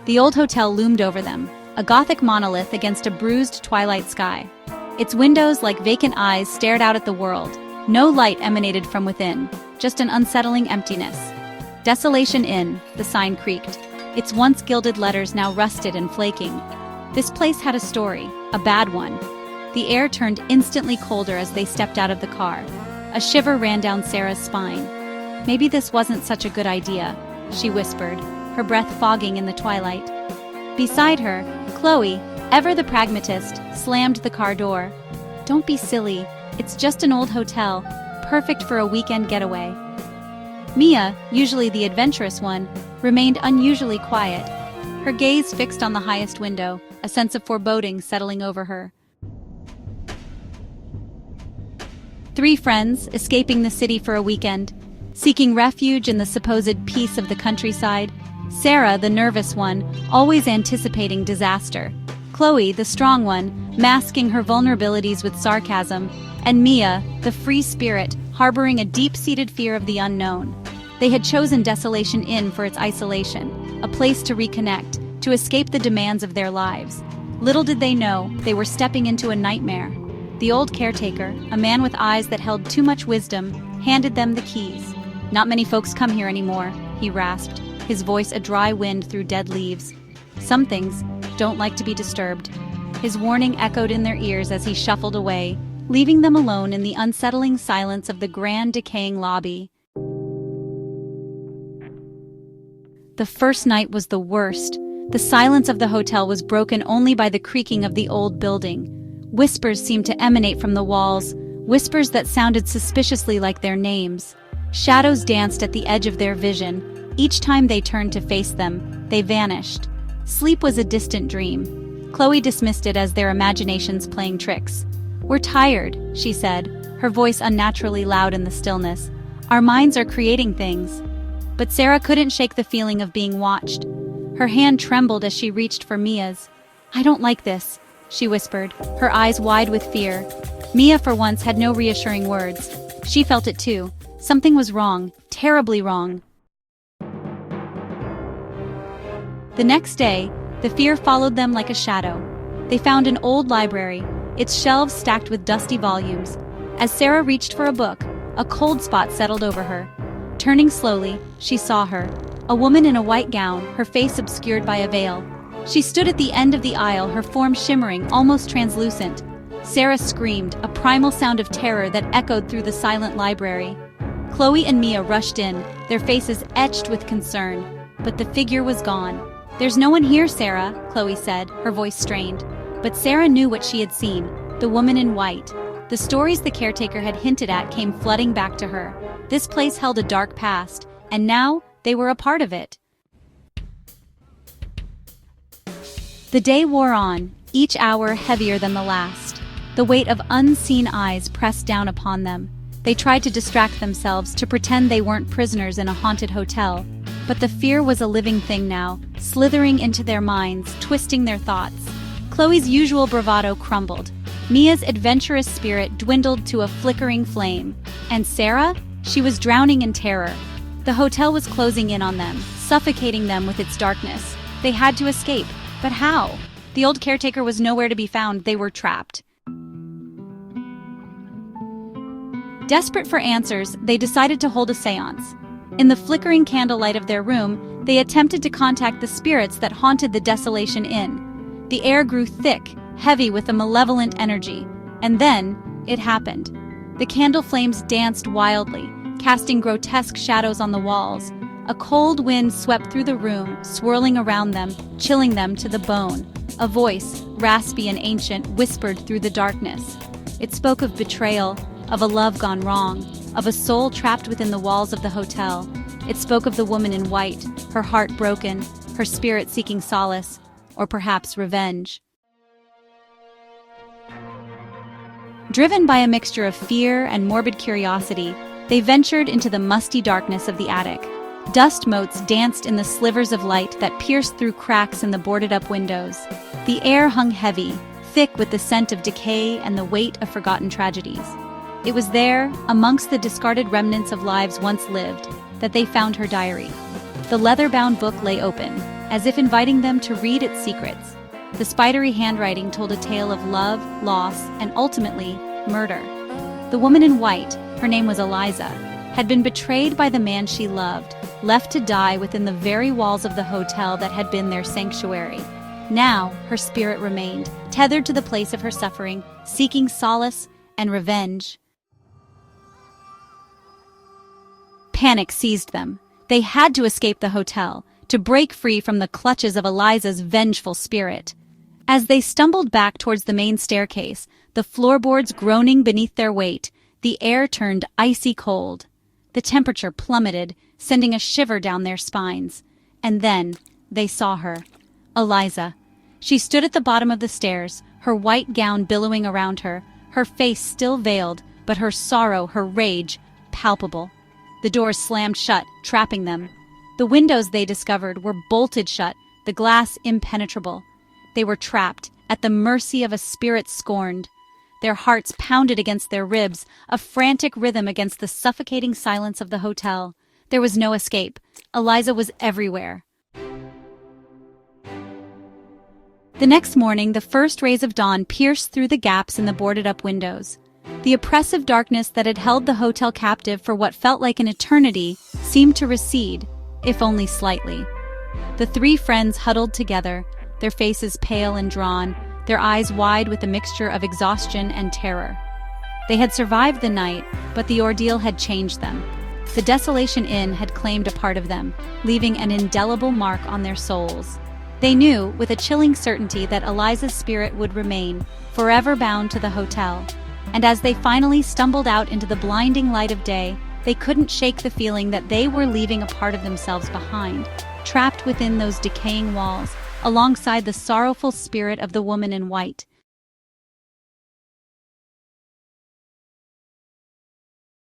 The old hotel loomed over them, a Gothic monolith against a bruised twilight sky. Its windows, like vacant eyes, stared out at the world. No light emanated from within, just an unsettling emptiness. Desolation Inn, the sign creaked. Its once gilded letters now rusted and flaking. This place had a story, a bad one. The air turned instantly colder as they stepped out of the car. A shiver ran down Sarah's spine. Maybe this wasn't such a good idea, she whispered, her breath fogging in the twilight. Beside her, Chloe, ever the pragmatist, slammed the car door. Don't be silly, it's just an old hotel, perfect for a weekend getaway. Mia, usually the adventurous one, remained unusually quiet, her gaze fixed on the highest window, a sense of foreboding settling over her. Three friends, escaping the city for a weekend, seeking refuge in the supposed peace of the countryside. Sarah, the nervous one, always anticipating disaster. Chloe, the strong one, masking her vulnerabilities with sarcasm. And Mia, the free spirit, harboring a deep-seated fear of the unknown. They had chosen Desolation Inn for its isolation, a place to reconnect, to escape the demands of their lives. Little did they know, they were stepping into a nightmare. The old caretaker, a man with eyes that held too much wisdom, handed them the keys. Not many folks come here anymore, he rasped, his voice a dry wind through dead leaves. Some things don't like to be disturbed. His warning echoed in their ears as he shuffled away, leaving them alone in the unsettling silence of the grand decaying lobby. The first night was the worst. The silence of the hotel was broken only by the creaking of the old building. Whispers seemed to emanate from the walls, whispers that sounded suspiciously like their names. Shadows danced at the edge of their vision. Each time they turned to face them, they vanished. Sleep was a distant dream. Chloe dismissed it as their imaginations playing tricks. "We're tired," she said, her voice unnaturally loud in the stillness. "Our minds are creating things." But Sarah couldn't shake the feeling of being watched. Her hand trembled as she reached for Mia's. "I don't like this," she whispered, her eyes wide with fear. Mia, for once, had no reassuring words. She felt it too. Something was wrong, terribly wrong. The next day, the fear followed them like a shadow. They found an old library, its shelves stacked with dusty volumes. As Sarah reached for a book, a cold spot settled over her. Turning slowly, she saw her, a woman in a white gown, her face obscured by a veil. She stood at the end of the aisle, her form shimmering, almost translucent. Sarah screamed, a primal sound of terror that echoed through the silent library. Chloe and Mia rushed in, their faces etched with concern. But the figure was gone. "There's no one here, Sarah," Chloe said, her voice strained. But Sarah knew what she had seen, the woman in white. The stories the caretaker had hinted at came flooding back to her. This place held a dark past, and now they were a part of it. The day wore on, each hour heavier than the last. The weight of unseen eyes pressed down upon them. They tried to distract themselves, to pretend they weren't prisoners in a haunted hotel. But the fear was a living thing now, slithering into their minds, twisting their thoughts. Chloe's usual bravado crumbled. Mia's adventurous spirit dwindled to a flickering flame. And Sarah? She was drowning in terror. The hotel was closing in on them, suffocating them with its darkness. They had to escape. But how? The old caretaker was nowhere to be found. They were trapped. Desperate for answers, they decided to hold a seance. In the flickering candlelight of their room, they attempted to contact the spirits that haunted the Desolation Inn. The air grew thick, heavy with a malevolent energy. And then, it happened. The candle flames danced wildly, casting grotesque shadows on the walls. A cold wind swept through the room, swirling around them, chilling them to the bone. A voice, raspy and ancient, whispered through the darkness. It spoke of betrayal, of a love gone wrong, of a soul trapped within the walls of the hotel. It spoke of the woman in white, her heart broken, her spirit seeking solace, or perhaps revenge. Driven by a mixture of fear and morbid curiosity, they ventured into the musty darkness of the attic. Dust motes danced in the slivers of light that pierced through cracks in the boarded-up windows. The air hung heavy, thick with the scent of decay and the weight of forgotten tragedies. It was there, amongst the discarded remnants of lives once lived, that they found her diary. The leather-bound book lay open, as if inviting them to read its secrets. The spidery handwriting told a tale of love, loss, and ultimately, murder. The woman in white, her name was Eliza, had been betrayed by the man she loved, left to die within the very walls of the hotel that had been their sanctuary. Now, her spirit remained, tethered to the place of her suffering, seeking solace and revenge. Panic seized them. They had to escape the hotel, to break free from the clutches of Eliza's vengeful spirit. As they stumbled back towards the main staircase, the floorboards groaning beneath their weight, the air turned icy cold. The temperature plummeted, sending a shiver down their spines. And then they saw her. Eliza. She stood at the bottom of the stairs, her white gown billowing around her, her face still veiled, but her sorrow, her rage, palpable. The doors slammed shut, trapping them. The windows, they discovered, were bolted shut, the glass impenetrable. They were trapped, at the mercy of a spirit scorned. Their hearts pounded against their ribs, a frantic rhythm against the suffocating silence of the hotel. There was no escape. Eliza was everywhere. The next morning, the first rays of dawn pierced through the gaps in the boarded-up windows. The oppressive darkness that had held the hotel captive for what felt like an eternity seemed to recede, if only slightly. The three friends huddled together, their faces pale and drawn, their eyes wide with a mixture of exhaustion and terror. They had survived the night, but the ordeal had changed them. The Desolation Inn had claimed a part of them, leaving an indelible mark on their souls. They knew, with a chilling certainty, that Eliza's spirit would remain, forever bound to the hotel. And as they finally stumbled out into the blinding light of day, they couldn't shake the feeling that they were leaving a part of themselves behind, trapped within those decaying walls, alongside the sorrowful spirit of the woman in white.